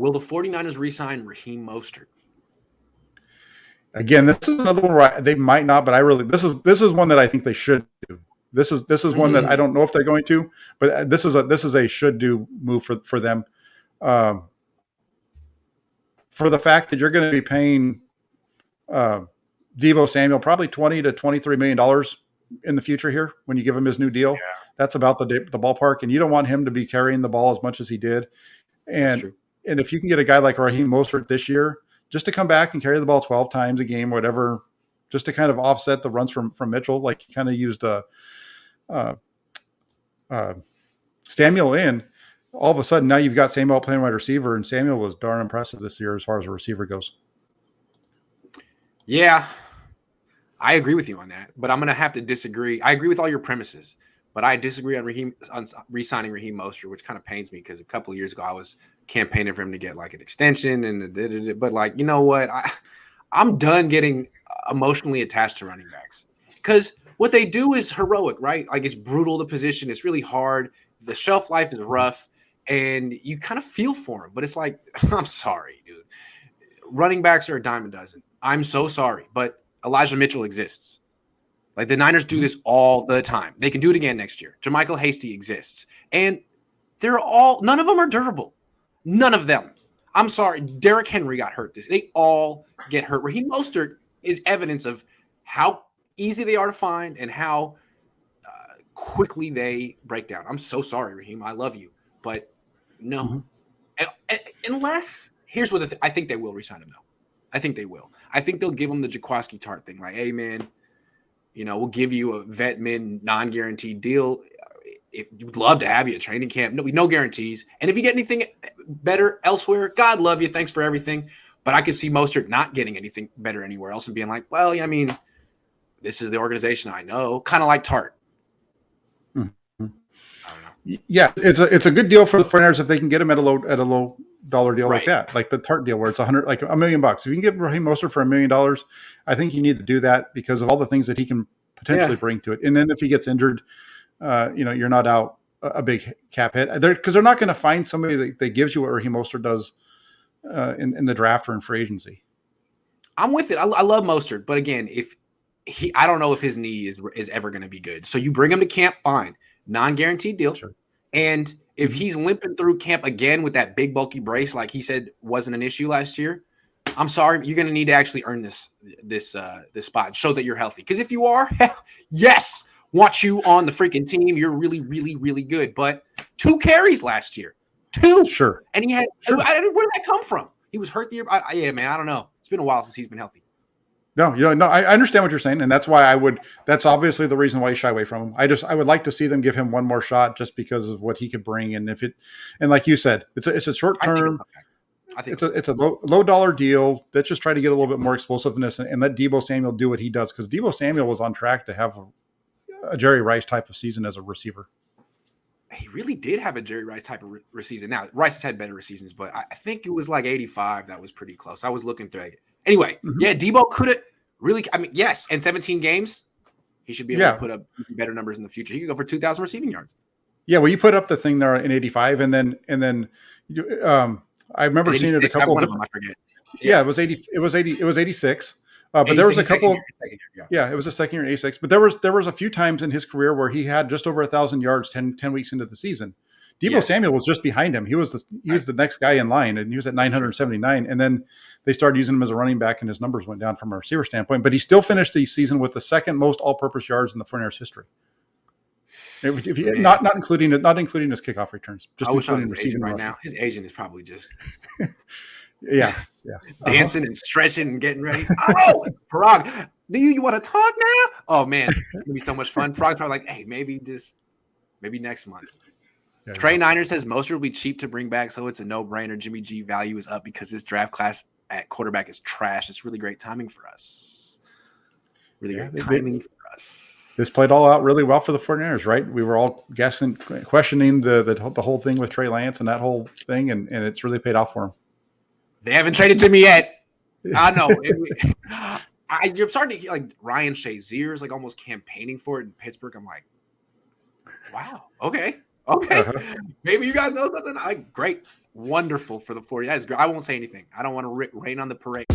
Will the 49ers re-sign Raheem Mostert? Again, this is another one where they might not, but this is one that I think they should do. This is one that I don't know if they're going to, but this is a should do move for them. For the fact that you're going to be paying Deebo Samuel probably $20 to $23 million in the future here when you give him his new deal. Yeah. That's about the ballpark, and you don't want him to be carrying the ball as much as he did. And if you can get a guy like Raheem Mostert this year, just to come back and carry the ball 12 times a game, whatever, just to kind of offset the runs from Mitchell, like he kind of used Samuel in. All of a sudden, now you've got Samuel playing wide receiver, and Samuel was darn impressive this year as far as a receiver goes. Yeah, I agree with you on that, but I'm going to have to disagree. I agree with all your premises, but I disagree on re-signing Raheem Mostert, which kind of pains me because a couple of years ago I was campaigning for him to get like an extension, but like, you know what? I'm done getting emotionally attached to running backs because what they do is heroic, right? Like it's brutal, the position. It's really hard. The shelf life is rough. And you kind of feel for him, but it's like, I'm sorry, dude. Running backs are a dime a dozen. I'm so sorry, but Elijah Mitchell exists. Like the Niners do this all the time. They can do it again next year. Jermichael Hasty exists. And none of them are durable. None of them. I'm sorry. Derrick Henry got hurt. They all get hurt. Raheem Mostert is evidence of how easy they are to find and how quickly they break down. I'm so sorry, Raheem. I love you. But no, unless here's what I think they will resign him though. I think they will. I think they'll give him the Jaquiski Tartt thing. Like, hey man, we'll give you a vet min non-guaranteed deal. If you'd love to have you at training camp, no guarantees. And if you get anything better elsewhere, God love you. Thanks for everything. But I could see Mostert not getting anything better anywhere else and being like, well, I mean, this is the organization I know, kind of like Tartt. Yeah, it's a good deal for the 49ers if they can get him at a low dollar deal like that, like the Tartt deal where it's $100 million. If you can get Raheem Mostert for $1 million, I think you need to do that because of all the things that he can potentially bring to it. And then if he gets injured, you're not out a big cap hit because they're not going to find somebody that gives you what Raheem Mostert does in the draft or in free agency. I'm with it. I love Mostert, but again, I don't know if his knee is ever going to be good. So you bring him to camp, fine. Non-guaranteed deal. Sure. And if he's limping through camp again with that big bulky brace, like he said wasn't an issue last year, I'm sorry, you're going to need to actually earn this spot. Show that you're healthy. Because if you are, yes, want you on the freaking team. You're really, really, really good. But 2 carries last year, 2. Sure. And he had. Sure. Where did that come from? He was hurt the year. Yeah, man, I don't know. It's been a while since he's been healthy. No, I understand what you're saying, and that's why that's obviously the reason why you shy away from him. I would like to see them give him one more shot just because of what he could bring, and like you said, it's a short term. It's a low dollar deal. Let's just try to get a little bit more explosiveness and let Deebo Samuel do what he does because Deebo Samuel was on track to have a Jerry Rice type of season as a receiver. He really did have a Jerry Rice type of season. Now Rice has had better seasons, but I think it was like 85. That was pretty close. I was looking through it. Anyway, yeah, Deebo could have really. I mean, yes, and 17 games, he should be able to put up better numbers in the future. He could go for 2,000 receiving yards. Yeah, well, you put up the thing there in 85, and then I remember seeing it a couple of different. I forget. Yeah, it was 80. It was 86. But there was a couple. It was a second year in 86. But there was a few times in his career where he had just over 1,000 yards 10 weeks into the season. Deebo Samuel was just behind him. He was the next guy in line, and he was at 979. And then they started using him as a running back, and his numbers went down from a receiver standpoint. But he still finished the season with the second most all-purpose yards in the 49ers history. Not including his kickoff returns. Just I wish I was his agent right now. His agent is probably just yeah. dancing and stretching and getting ready. Oh, Parag, do you want to talk now? Oh man, it's gonna be so much fun. Parag's probably like, hey, maybe next month. Yeah, Trey Niner says Mostert will be cheap to bring back, so it's a no-brainer. Jimmy G value is up because his draft class at quarterback is trash. It's really great timing for us. For us. This played all out really well for the 49ers, right? We were all questioning the whole thing with Trey Lance and that whole thing, and it's really paid off for him. They haven't traded Jimmy yet. I know. You're starting to hear like Ryan Shazier's like almost campaigning for it in Pittsburgh. I'm like, wow, okay. Uh-huh. Maybe you guys know something. Great. wonderful for the 40. That's great. I won't say anything. I don't want to rain on the parade.